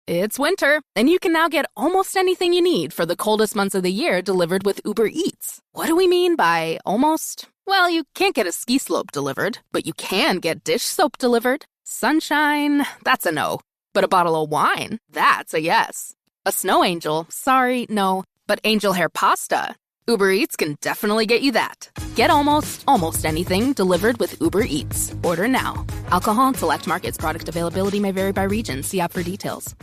It's winter, and you can now get almost anything you need for the coldest months of the year delivered with Uber Eats. What do we mean by almost? Well, you can't get a ski slope delivered, but you can get dish soap delivered. Sunshine, that's a no. But a bottle of wine, that's a yes. A snow angel, sorry, no. But angel hair pasta, Uber Eats can definitely get you that. Get almost anything delivered with Uber Eats. Order now. Alcohol and select markets. Product availability may vary by region. See app for details.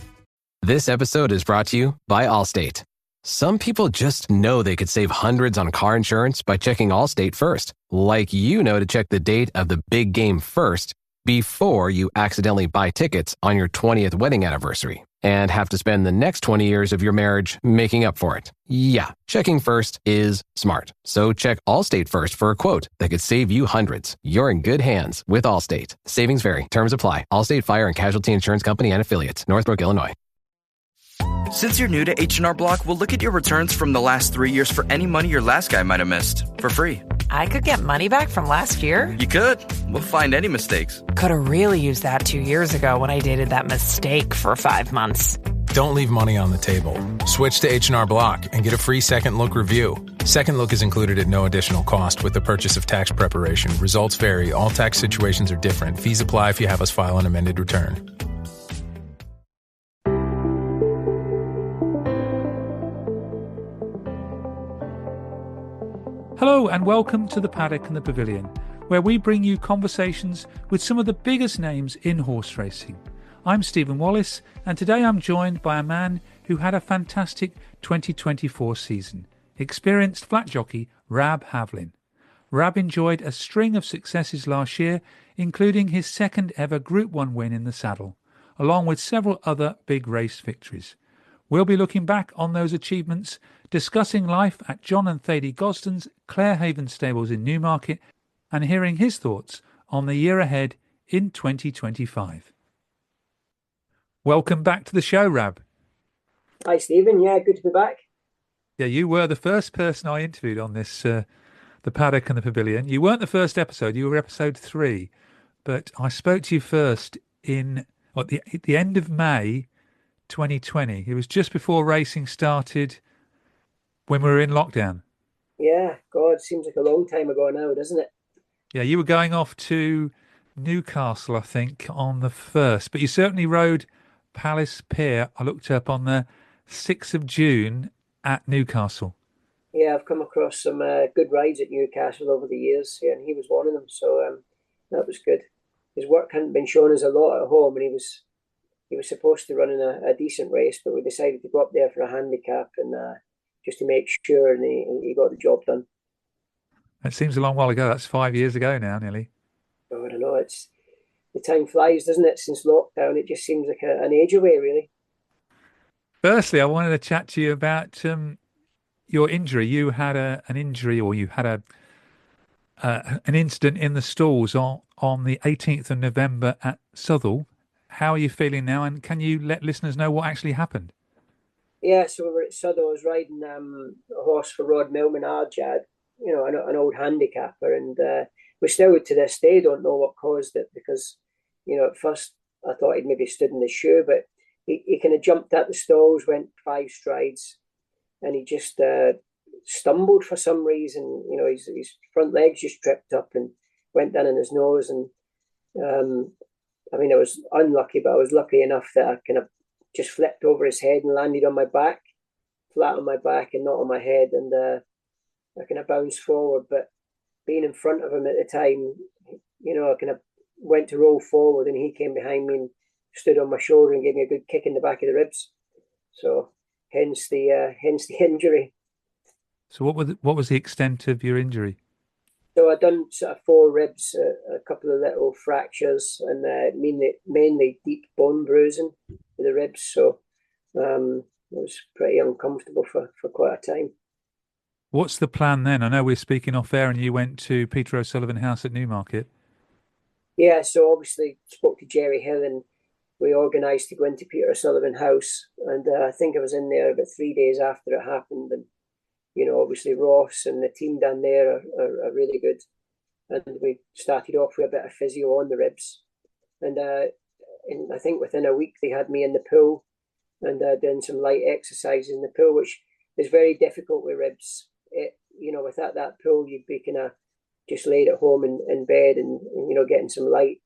This episode is brought to you by Allstate. Some people just know they could save hundreds on car insurance by checking Allstate first. Like you know to check the date of the big game first before you accidentally buy tickets on your 20th wedding anniversary and have to spend the next 20 years of your marriage making up for it. Yeah, checking first is smart. So check Allstate first for a quote that could save you hundreds. You're in good hands with Allstate. Savings vary. Terms apply. Allstate Fire and Casualty Insurance Company and Affiliates. Northbrook, Illinois. Since you're new to H&R Block, we'll look at your returns from the last 3 years for any money your last guy might have missed for free. I could get money back from last year? You could. We'll find any mistakes. Could have really used that 2 years ago when I dated that mistake for 5 months. Don't leave money on the table. Switch to H&R Block and get a free second look review. Second look is included at no additional cost with the purchase of tax preparation. Results vary. All tax situations are different. Fees apply if you have us file an amended return. Hello and welcome to the Paddock and the Pavilion, where we bring you conversations with some of the biggest names in horse racing. I'm Stephen Wallace, and today I'm joined by a man who had a fantastic 2024 season, experienced flat jockey Rab Havlin. Rab enjoyed a string of successes last year, including his second ever Group 1 win in the saddle, along with several other big race victories. We'll be looking back on those achievements, discussing life at John and Thady Gosden's Clarehaven stables in Newmarket, and hearing his thoughts on the year ahead in 2025. Welcome back to the show, Rab. Hi, Stephen. Yeah, good to be back. Yeah, you were the first person I interviewed on this, the Paddock and the Pavilion. You weren't the first episode, you were episode 3, but I spoke to you first at the end of May 2020. It was just before racing started when we were in lockdown. Yeah, God, seems like a long time ago now, doesn't it? Yeah, you were going off to Newcastle, I think, on the 1st, but you certainly rode Palace Pier. I looked up on the 6th of June at Newcastle. Yeah, I've come across some good rides at Newcastle over the years, yeah, and he was one of them, so that was good. His work hadn't been shown us a lot at home, and he was supposed to run in a decent race, but we decided to go up there for a handicap and just to make sure, and he got the job done. It seems a long while ago. That's 5 years ago now, nearly. Oh, I don't know. The time flies, doesn't it? Since lockdown, it just seems like an age away, really. Firstly, I wanted to chat to you about your injury. You had an injury, or you had an incident in the stalls on the 18th of November at Southall. How are you feeling now, and can you let listeners know what actually happened? Yeah, so we were at Southall. I was riding a horse for Rod Milman Arjad, an old handicapper, and we still to this day don't know what caused it, because, at first I thought he'd maybe stood in the shoe, but he kind of jumped at the stalls, went 5 strides, and he just stumbled for some reason. His front legs just tripped up and went down in his nose, and I was unlucky, but I was lucky enough that I kind of just flipped over his head and landed on my back, flat on my back and not on my head. And I kind of bounced forward, but being in front of him at the time, I kind of went to roll forward, and he came behind me and stood on my shoulder and gave me a good kick in the back of the ribs. So hence the injury. So what was the extent of your injury? So I done sort of 4 ribs, a couple of little fractures, and mainly deep bone bruising with the ribs. So it was pretty uncomfortable for quite a time. What's the plan then? I know we're speaking off air, and you went to Peter O'Sullivan House at Newmarket. Yeah, so obviously spoke to Jerry Hill, and we organised to go into Peter O'Sullivan House, and I think I was in there about 3 days after it happened, and obviously Ross and the team down there are really good. And we started off with a bit of physio on the ribs. And I think within a week they had me in the pool and doing some light exercises in the pool, which is very difficult with ribs. Without that pool, you'd be kind of just laid at home in bed and getting some light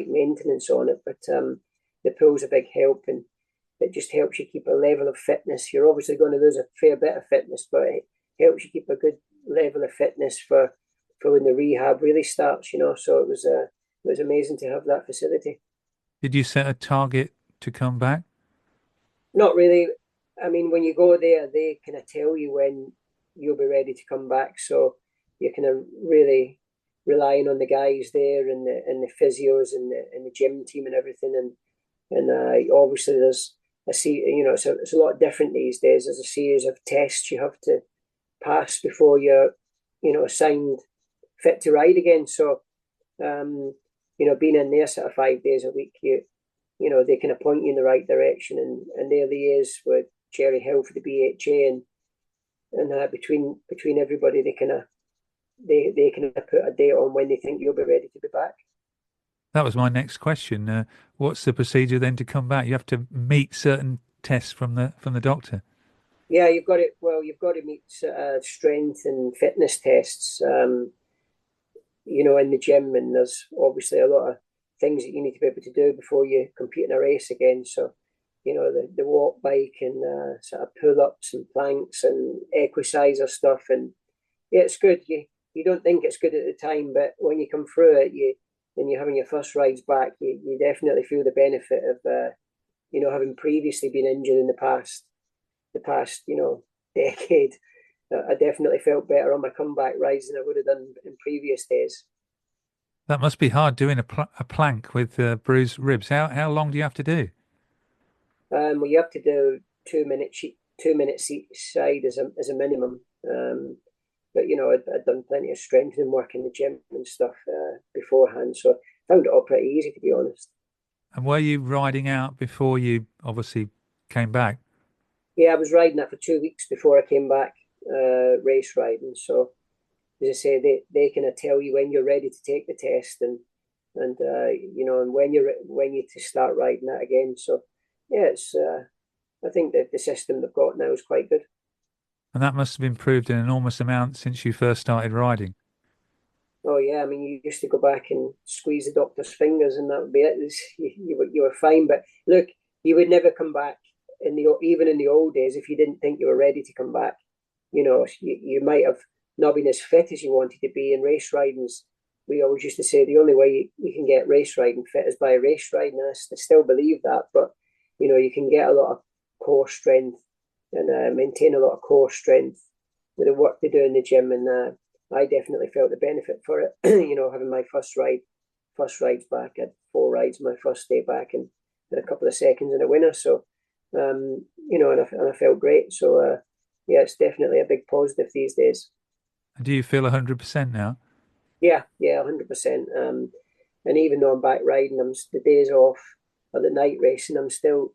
maintenance on it. But the pool's a big help, and it just helps you keep a level of fitness. You're obviously going to lose a fair bit of fitness, but it helps you keep a good level of fitness for when the rehab really starts. So it was amazing to have that facility. Did you set a target to come back? Not really. I mean, when you go there, they kind of tell you when you'll be ready to come back. So you're kind of really relying on the guys there and the physios and the gym team and everything. And obviously there's it's a lot different these days. There's a series of tests you have to pass before you're assigned fit to ride again. So being in there sort of 5 days a week, they can point you in the right direction, and they liaise with Cherry Hill for the BHA, and between everybody they can put a date on when they think you'll be ready to be back. That was my next question. What's the procedure then to come back? You have to meet certain tests from the doctor. Yeah, you've got to meet strength and fitness tests, in the gym, and there's obviously a lot of things that you need to be able to do before you compete in a race again. So, the walk bike and sort of pull-ups and planks and equisizer stuff, and yeah, it's good. You don't think it's good at the time, but when you come through it, and you're having your first rides back, you definitely feel the benefit of having previously been injured in the past decade. I definitely felt better on my comeback rides than I would have done in previous days. That must be hard doing a plank with bruised ribs. How long do you have to do? Well, you have to do 2 minutes each side as a minimum. But I'd done plenty of strengthening work in the gym and stuff beforehand, so I found it all pretty easy, to be honest. And were you riding out before you obviously came back? Yeah, I was riding that for 2 weeks before I came back, race riding. So, as I say, they kind of tell you when you're ready to take the test, and when you to start riding that again. So, yeah, it's I think that the system they've got now is quite good. And that must have improved an enormous amount since you first started riding. Oh yeah, I mean, you used to go back and squeeze the doctor's fingers, and that would be it. You were fine, but look, you would never come back even in the old days if you didn't think you were ready to come back. You might have not been as fit as you wanted to be in race riding. We always used to say the only way you can get race riding fit is by race riding. And I still believe that, but you can get a lot of core strength and maintain a lot of core strength with the work they do in the gym, and I definitely felt the benefit for it. Having my first rides back, I had 4 rides my first day back, and a couple of seconds in a winner. So, and I felt great. So, yeah, it's definitely a big positive these days. Do you feel 100% now? Yeah, 100%. And even though I'm back riding, the days off or the night racing, I'm still,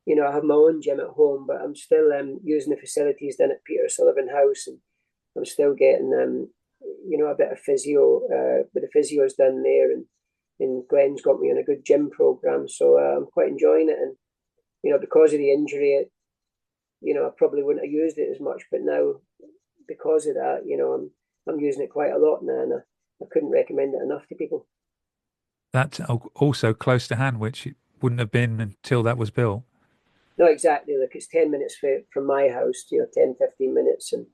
I have my own gym at home, but I'm still using the facilities down at Peter Sullivan House, and I'm still getting, a bit of physio with the physios done there, and Glenn's got me on a good gym program, so I'm quite enjoying it. And because of the injury, I probably wouldn't have used it as much, but now because of that, I'm using it quite a lot now, and I couldn't recommend it enough to people. That's also close to hand, which it wouldn't have been until that was built. No, exactly. Look, it's 10 minutes from my house, 10, 15 minutes. And,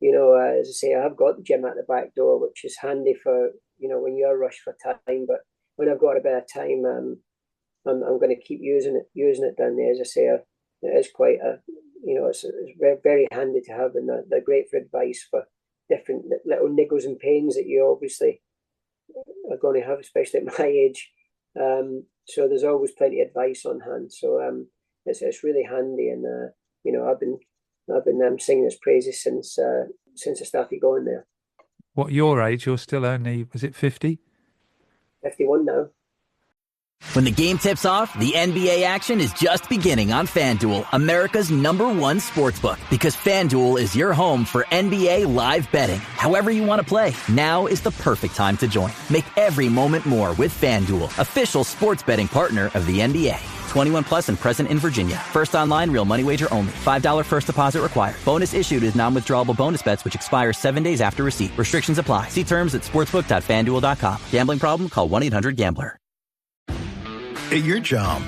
as I say, I have got the gym at the back door, which is handy for, when you're rushed for time. But when I've got a bit of time, I'm going to keep using it down there. As I say, it is quite it's very, very handy to have, and they're great for advice for different little niggles and pains that you obviously are going to have, especially at my age. So there's always plenty of advice on hand. So it's really handy, and I've been singing its praises since I started going there. What your age? You're still only, was it 50? 51 now. When the game tips off, the NBA action is just beginning on FanDuel, America's #1 sportsbook. Because FanDuel is your home for NBA live betting. However you want to play, now is the perfect time to join. Make every moment more with FanDuel, official sports betting partner of the NBA. 21 plus and present in Virginia. First online, real money wager only. $5 first deposit required. Bonus issued is non-withdrawable bonus bets which expire 7 days after receipt. Restrictions apply. See terms at sportsbook.fanduel.com. Gambling problem? Call 1-800-GAMBLER. At your job,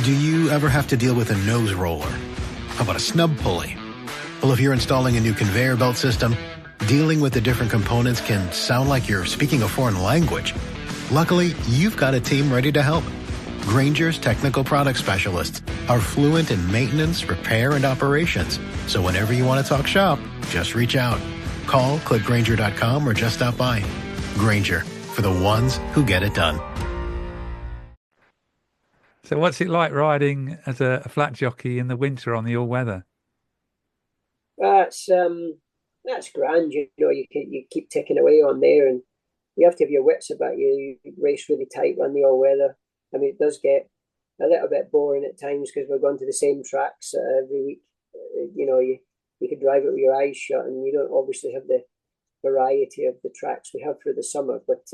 do you ever have to deal with a nose roller? How about a snub pulley? Well, if you're installing a new conveyor belt system, dealing with the different components can sound like you're speaking a foreign language. Luckily, you've got a team ready to help. Grainger's technical product specialists are fluent in maintenance, repair, and operations. So whenever you want to talk shop, just reach out. Call, click Grainger.com, or just stop by. Grainger, for the ones who get it done. So what's it like riding as a flat jockey in the winter on the all-weather? That's grand. You know, you keep ticking away on there, and you have to have your wits about you. You race really tight on the all-weather. I mean, it does get a little bit boring at times because we're going to the same tracks every week. You know, you could drive it with your eyes shut, and you don't obviously have the variety of the tracks we have for the summer. But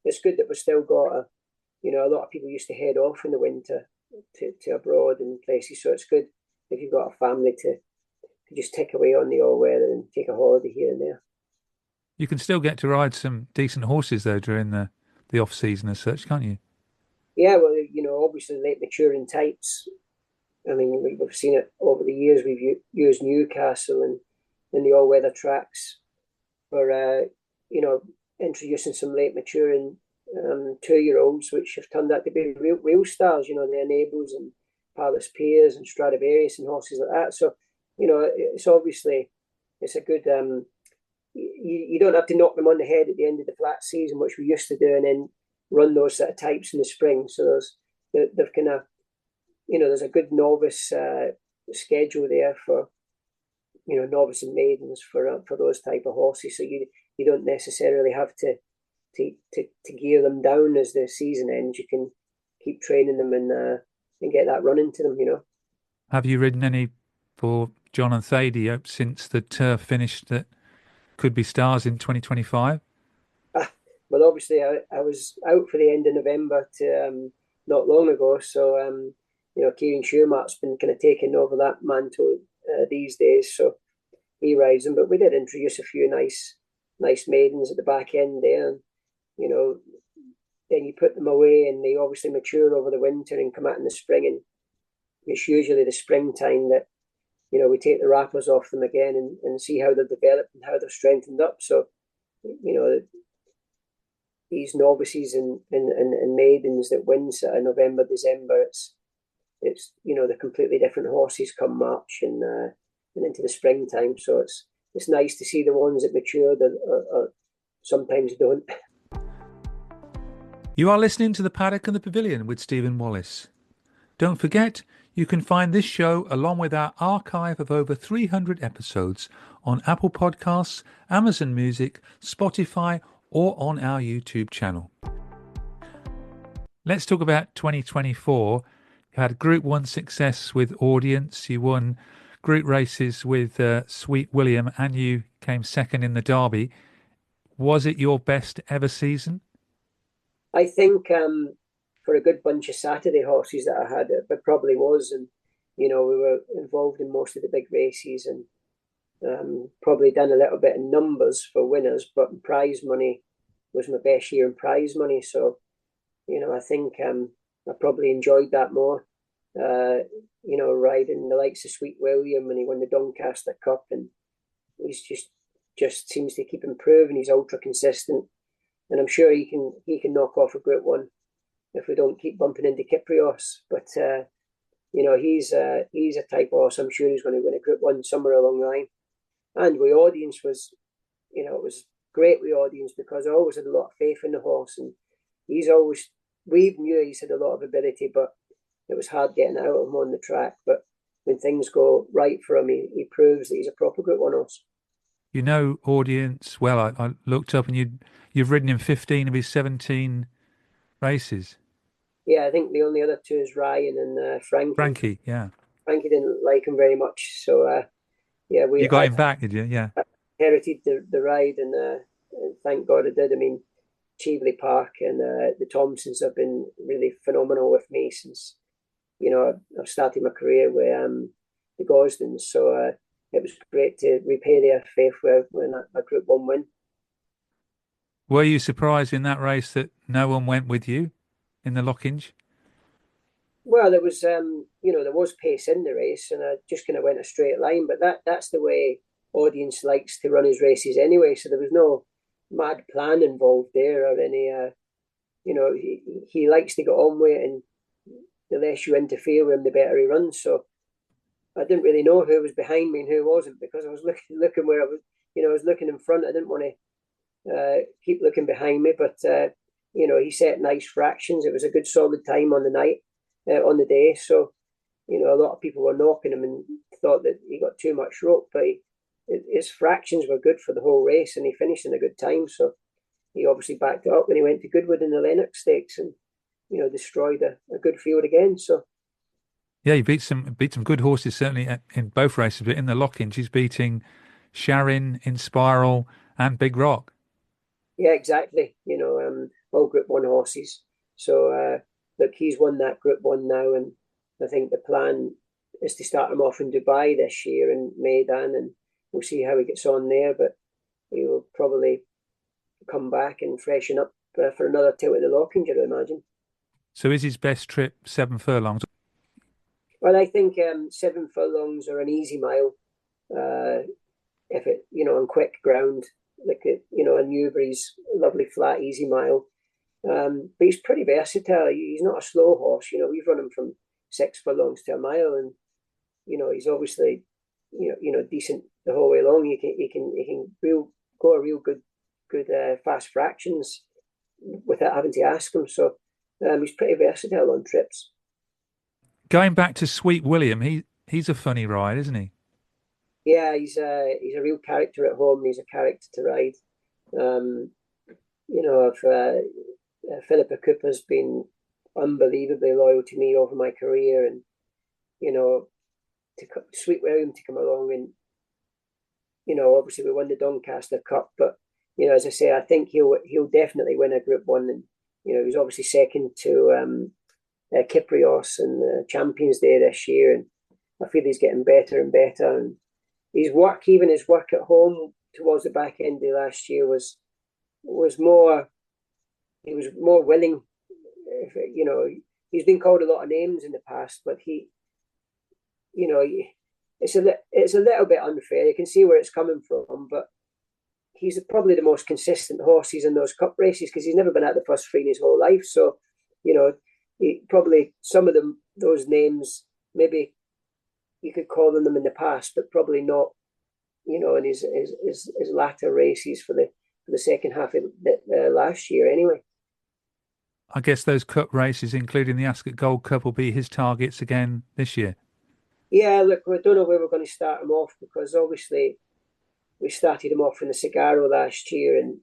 it's good that we've still got a lot of people used to head off in the winter to abroad and places. So it's good if you've got a family to just tick away on the all-weather and take a holiday here and there. You can still get to ride some decent horses, though, during the off-season as such, can't you? Yeah, well, you know, obviously late maturing types. I mean, we've seen it over the years. We've used Newcastle and the all-weather tracks for, introducing some late maturing 2-year-olds, which have turned out to be real stars. You know, the Enables and Palace Piers and Stradivarius and horses like that. So, you know, it's a good. You don't have to knock them on the head at the end of the flat season, which we used to do, and then run those sort of types in the spring. So they've kind of, you know, there's a good novice schedule there for, you know, novice and maidens for those type of horses. So you don't necessarily have to gear them down as the season ends. You can keep training them and get that run into them. You know. Have you ridden any for John and Thady since the turf finished that could be stars in 2025? Well, obviously, I was out for the end of November to not long ago. So, you know, Kieran Schumacher's been kind of taking over that mantle these days. So he rides them. But we did introduce a few nice maidens at the back end there. And, you know, then you put them away and they obviously mature over the winter and come out in the spring. And it's usually the springtime that, you know, we take the wrappers off them again and see how they've developed and how they've strengthened up. So, you know, these novices and maidens that win sort of November, December, it's you know, they're completely different horses come March and into the springtime. So it's nice to see the ones that mature that sometimes don't. You are listening to The Paddock and the Pavilion with Stephen Wallace. Don't forget, you can find this show along with our archive of over 300 episodes on Apple Podcasts, Amazon Music, Spotify, or on our YouTube channel. Let's talk about 2024. You had Group 1 success with Audience. You won group races with Sweet William, and you came second in the Derby. Was it your best ever season? I think for a good bunch of Saturday horses that I had, it probably was. And, you know, we were involved in most of the big races and probably done a little bit in numbers for winners, but in prize money was my best year in prize money. So, you know, I think I probably enjoyed that more. You know, riding the likes of Sweet William when he won the Doncaster Cup, and he's just seems to keep improving. He's ultra consistent, and I'm sure he can knock off a Group 1 if we don't keep bumping into Kyprios. But you know, he's a type of horse I'm sure he's going to win a Group 1 somewhere along the line. And with Audience was, you know, it was great with Audience because I always had a lot of faith in the horse, and we knew he's had a lot of ability, but it was hard getting out of him on the track. But when things go right for him, he proves that he's a proper Group 1 horse. You know Audience well. I looked up and you've ridden in 15 of his 17 races. Yeah, I think the only other two is Ryan and Frankie. Frankie, yeah. Frankie didn't like him very much, so yeah, you got him back, did you? Yeah. I inherited the ride, and thank God I did. I mean, Cheveley Park and the Thompsons have been really phenomenal with me since I've started my career with the Gosden, so it was great to repay their faith when I Group 1 win. Were you surprised in that race that no one went with you in the Lockinge? Well, there was there was pace in the race, and I just kind of went a straight line. But that's the way audience likes to run his races anyway. So there was no mad plan involved there or any. He likes to get on with it, and the less you interfere with him, the better he runs. So I didn't really know who was behind me and who wasn't, because I was looking where I was. I was looking in front. I didn't want to keep looking behind me, but he set nice fractions. It was a good solid time on the night, on the day. So a lot of people were knocking him and thought that he got too much rope, but his fractions were good for the whole race, and he finished in a good time. So he obviously backed it up when he went to Goodwood in the Lennox Stakes, and destroyed a good field again. So yeah, he beat some good horses certainly in both races, but in the Lockinge he's beating Sharin, Inspiral, and Big Rock. Yeah, exactly. All Group 1 horses. So look, he's won that Group 1 now, and I think the plan is to start him off in Dubai this year in Maidan, and we'll see how he gets on there. But he will probably come back and freshen up for another tilt at the Lockinge, I imagine. So is his best trip 7 furlongs? Well, I think 7 furlongs are an easy mile. If it, on quick ground, like a Newbury's lovely flat, easy mile. But he's pretty versatile. He's not a slow horse. We've run him from 6 furlongs to a mile, and he's obviously decent the whole way along. He can go a real good fast fractions without having to ask him. So he's pretty versatile on trips. Going back to Sweet William, he's a funny ride, isn't he? Yeah, he's a real character at home. He's a character to ride. Philippa Cooper's been unbelievably loyal to me over my career, and Sweet William to come along, and obviously we won the Doncaster Cup, but as I say, I think he'll definitely win a Group 1, and he's obviously second to Kyprios in the Champions Day this year, and I feel he's getting better and better, and his work at home towards the back end of last year was more. He was more willing. He's been called a lot of names in the past, but it's a little bit unfair. You can see where it's coming from, but he's probably the most consistent horses in those cup races, because he's never been at the first three in his whole life. So, probably some of those names, maybe you could call them in the past, but probably not, in his latter races for the second half of last year anyway. I guess those cup races, including the Ascot Gold Cup, will be his targets again this year. Yeah, look, we don't know where we're going to start him off, because obviously we started him off in the Cigarro last year, and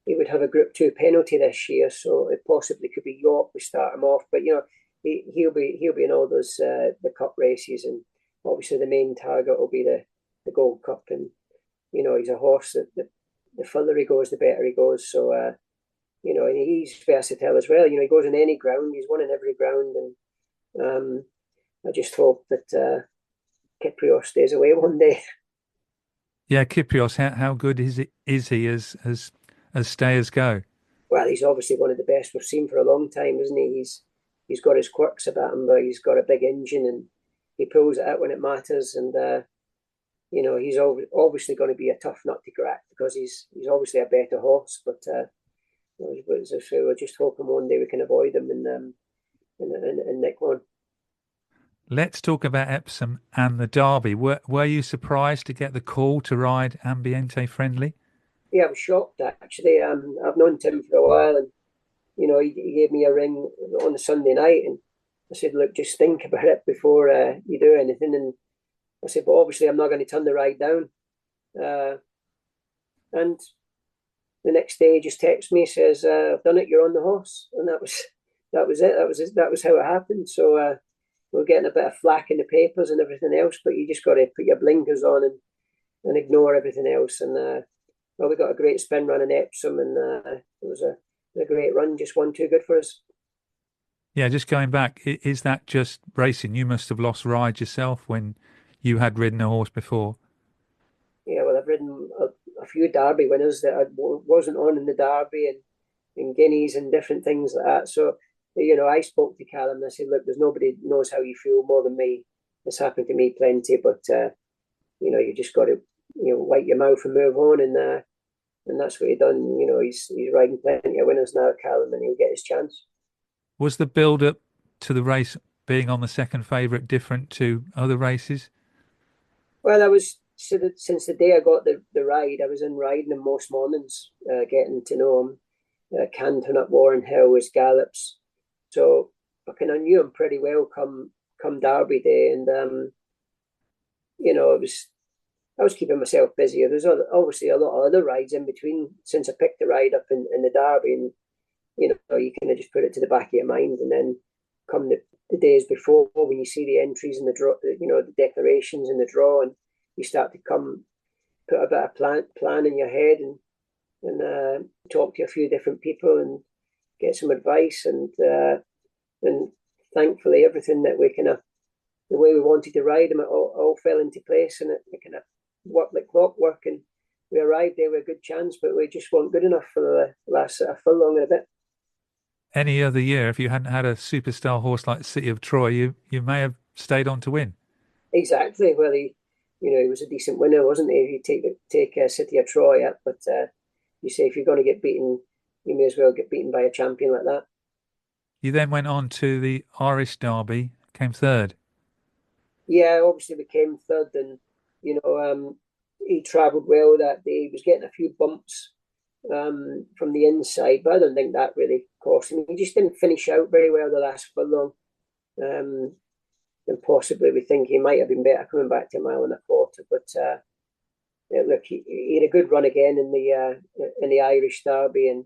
he would have a Group 2 penalty this year, so it possibly could be York we start him off. But he'll be in all those the cup races, and obviously the main target will be the Gold Cup. And he's a horse that the further he goes, the better he goes. So and he's versatile as well. He goes in any ground. He's won in every ground, and I just hope that Kyprios stays away one day. Yeah, Kyprios. How good is he as stayers go? Well, he's obviously one of the best we've seen for a long time, isn't he? He's got his quirks about him, but he's got a big engine, and he pulls it out when it matters. And he's obviously going to be a tough nut to crack, because he's obviously a better horse. But we're just hoping one day we can avoid him and nick one. Let's talk about Epsom and the Derby. Were you surprised to get the call to ride Ambiente Friendly? Yeah, I was shocked, actually. I've known Tim for a while, and he gave me a ring on the Sunday night, and I said, look, just think about it before you do anything. And I said, but obviously I'm not going to turn the ride down. And the next day he just texts me, says, I've done it, you're on the horse. And that was it. That was how it happened. So we're getting a bit of flack in the papers and everything else, but you just got to put your blinkers on and ignore everything else. And we got a great spin run in Epsom, and it was a great run, just 1-2 good for us. Yeah, just going back, is that just racing? You must have lost ride yourself when you had ridden a horse before. Yeah, well, I've ridden a few Derby winners that I wasn't on in the Derby and guineas and different things like that. So, I spoke to Callum and I said, look, there's nobody knows how you feel more than me. It's happened to me plenty, but you just got to wipe your mouth and move on, and that's what he done. He's riding plenty of winners now, Callum, and he'll get his chance. Was the build-up to the race being on the second favourite different to other races? Well, I was since the day I got the ride, I was in riding him most mornings, getting to know him. Canton up Warren Hill was gallops, so I kind of knew him pretty well come Derby day, and I was keeping myself busy. There's obviously a lot of other rides in between since I picked the ride up in the Derby, and you kind of just put it to the back of your mind, and then come the days before when you see the entries and the draw, the declarations and the draw, and you start to put a bit of plan in your head and talk to a few different people and get some advice, and thankfully everything that the way we wanted to ride them, it all fell into place, and it kind of worked like clockwork, and we arrived there with a good chance, but we just weren't good enough for the last furlong and a bit. Any other year, if you hadn't had a superstar horse like City of Troy, you may have stayed on to win. Exactly. Well, he was a decent winner, wasn't he? You take City of Troy up, but you say if you're going to get beaten, you may as well get beaten by a champion like that. You then went on to the Irish Derby, came third. Yeah, obviously we came third, and he travelled well that day. He was getting a few bumps from the inside, but I don't think that really cost him. He just didn't finish out very well the last furlong, and possibly we think he might have been better coming back to a mile and a quarter. But look, he had a good run again in the Irish Derby, and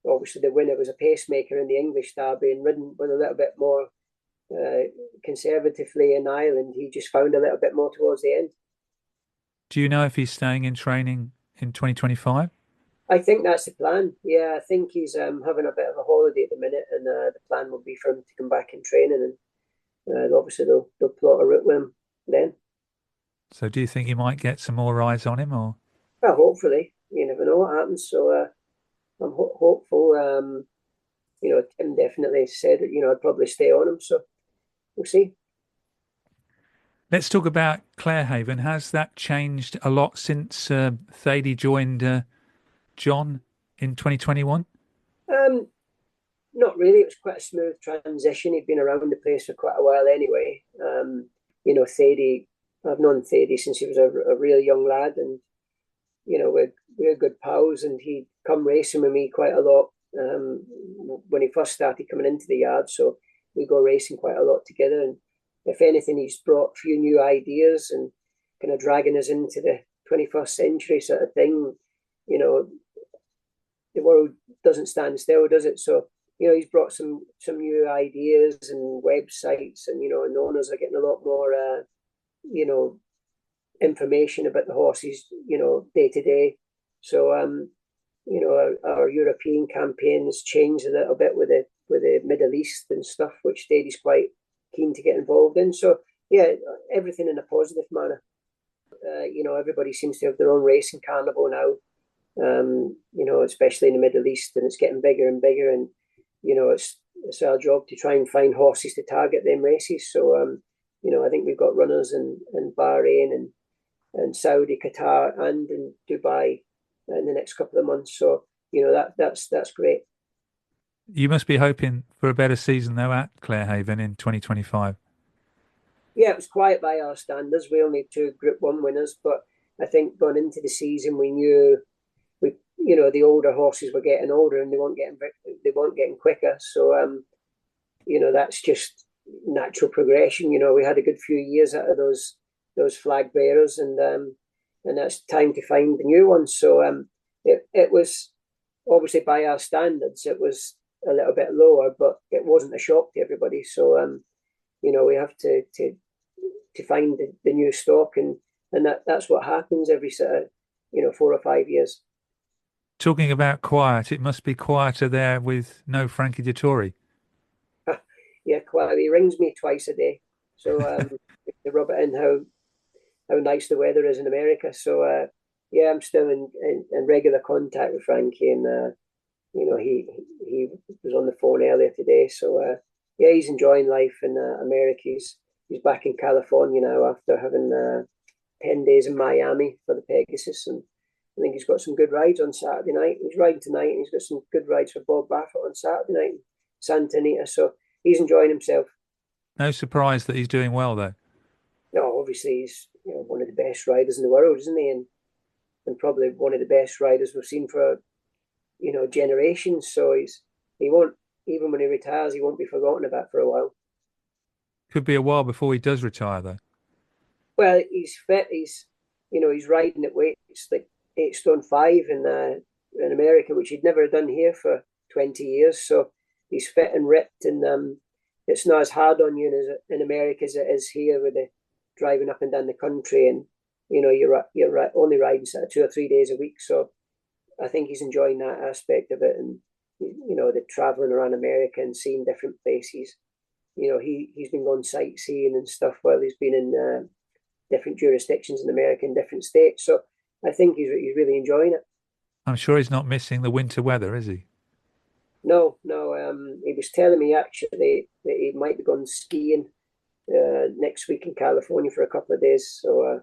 obviously the winner was a pacemaker in the English Derby, and ridden with a little bit more conservatively in Ireland. He just found a little bit more towards the end. Do you know if he's staying in training in 2025? I think that's the plan. Yeah, I think he's having a bit of a holiday at the minute, and the plan will be for him to come back in training, and obviously they'll plot a route with him then. So do you think you might get some more rides on him, or? Well, hopefully. You never know what happens. So I'm hopeful. Tim definitely said that, I'd probably stay on him. So we'll see. Let's talk about Clarehaven. Has that changed a lot since Thady joined John in 2021? Not really. It was quite a smooth transition. He'd been around the place for quite a while anyway. Thady, I've known Thady since he was a real young lad, and we're good pals, and he'd come racing with me quite a lot when he first started coming into the yard. So we go racing quite a lot together, and if anything, he's brought a few new ideas and kind of dragging us into the 21st century sort of thing. The world doesn't stand still, does it? So he's brought some new ideas and websites, and and the owners are getting a lot more information about the horses day to day. So our European campaign has changed a little bit with the Middle East and stuff, which Thady's quite keen to get involved in. So yeah, everything in a positive manner. Everybody seems to have their own racing carnival now. Especially in the Middle East, and it's getting bigger and bigger, and it's our job to try and find horses to target them races. So I think we've got runners in Bahrain and Saudi, Qatar, and in Dubai in the next couple of months. So that's great. You must be hoping for a better season though at Clarehaven in 2025. Yeah, it was quiet by our standards. We only had 2 Group 1 winners, but I think going into the season we knew the older horses were getting older, and they weren't getting quicker. So that's just natural progression. We had a good few years out of those flag bearers, and that's time to find the new ones. So it was obviously by our standards, it was a little bit lower, but it wasn't a shock to everybody. So we have to find the new stock, and that's what happens every sort of 4 or 5 years. Talking about quiet, it must be quieter there with no Frankie Dettori. yeah, quite. He rings me twice a day, so to rub it in how nice the weather is in America. So yeah, I'm still in regular contact with Frankie, and he was on the phone earlier today. So yeah, he's enjoying life in America. He's back in California now after having 10 days in Miami for the Pegasus, and I think he's got some good rides on Saturday night. He's riding tonight, and he's got some good rides for Bob Baffert on Saturday night in Santa Anita. So he's enjoying himself. No surprise that he's doing well, though. No, obviously he's one of the best riders in the world, isn't he? And probably one of the best riders we've seen for generations. So he won't, even when he retires, he won't be forgotten about for a while. Could be a while before he does retire, though. Well, he's fit. He's riding at weights like 8 stone 5 in America, which he'd never done here for 20 years. So he's fit and ripped, and it's not as hard on you in America as it is here with the driving up and down the country, and you're only riding sort of 2 or 3 days a week. So I think he's enjoying that aspect of it, and the traveling around America and seeing different places. He's been going sightseeing and stuff while he's been in different jurisdictions in America, in different states. So I think he's really enjoying it. I'm sure he's not missing the winter weather, is he? No. He was telling me actually that he might be going skiing next week in California for a couple of days. So,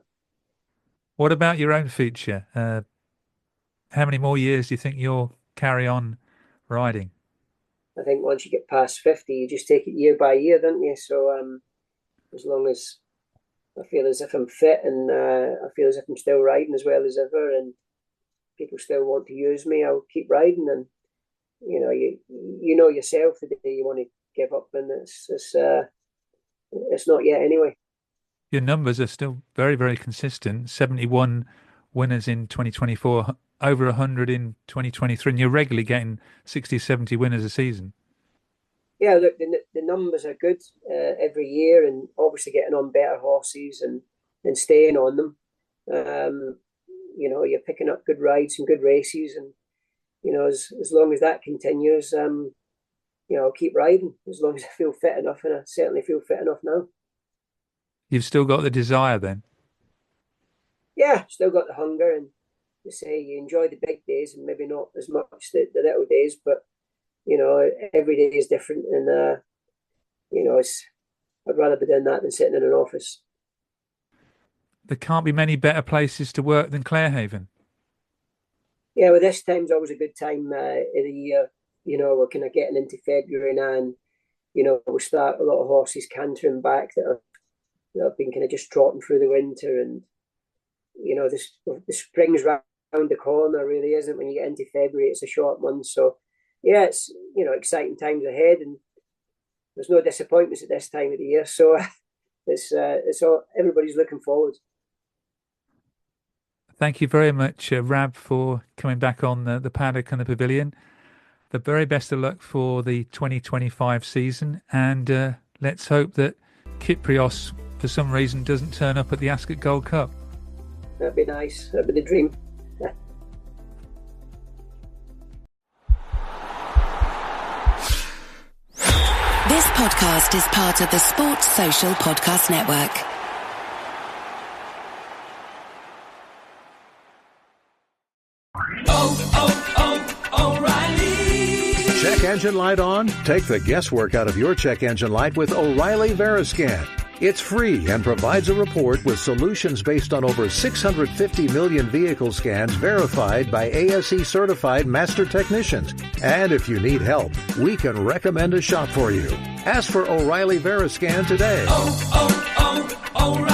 what about your own future? How many more years do you think you'll carry on riding? I think once you get past 50, you just take it year by year, don't you? So as long as I feel as if I'm fit, and I feel as if I'm still riding as well as ever, and people still want to use me, I'll keep riding. And you know yourself the day you want to give up, and it's not yet anyway. Your numbers are still very, very consistent. 71 winners in 2024, over 100 in 2023, and you're regularly getting 60, 70 winners a season. Yeah, look, the numbers are good every year, and obviously getting on better horses and staying on them. You're picking up good rides and good races, and as long as that continues, I'll keep riding as long as I feel fit enough, and I certainly feel fit enough now. You've still got the desire then? Yeah, still got the hunger, and to say you enjoy the big days and maybe not as much the little days, but every day is different, and I'd rather be doing that than sitting in an office. There can't be many better places to work than Clarehaven. Yeah, well, this time's always a good time of the year. We're kind of getting into February now, and we'll start a lot of horses cantering back that have been kind of just trotting through the winter, and the spring's round the corner, really, isn't it? When you get into February, it's a short month. So yeah, it's exciting times ahead, and there's no disappointments at this time of the year. So it's all, everybody's looking forward. Thank you very much, Rab, for coming back on the Paddock and the Pavilion. The very best of luck for the 2025 season, and let's hope that Kyprios, for some reason, doesn't turn up at the Ascot Gold Cup. That'd be nice. That'd be the dream. This podcast is part of the Sports Social Podcast Network. O'Reilly. Check engine light on? Take the guesswork out of your check engine light with O'Reilly Veriscan. It's free and provides a report with solutions based on over 650 million vehicle scans verified by ASE certified master technicians. And if you need help, we can recommend a shop for you. Ask for O'Reilly Veriscan today. O'Reilly.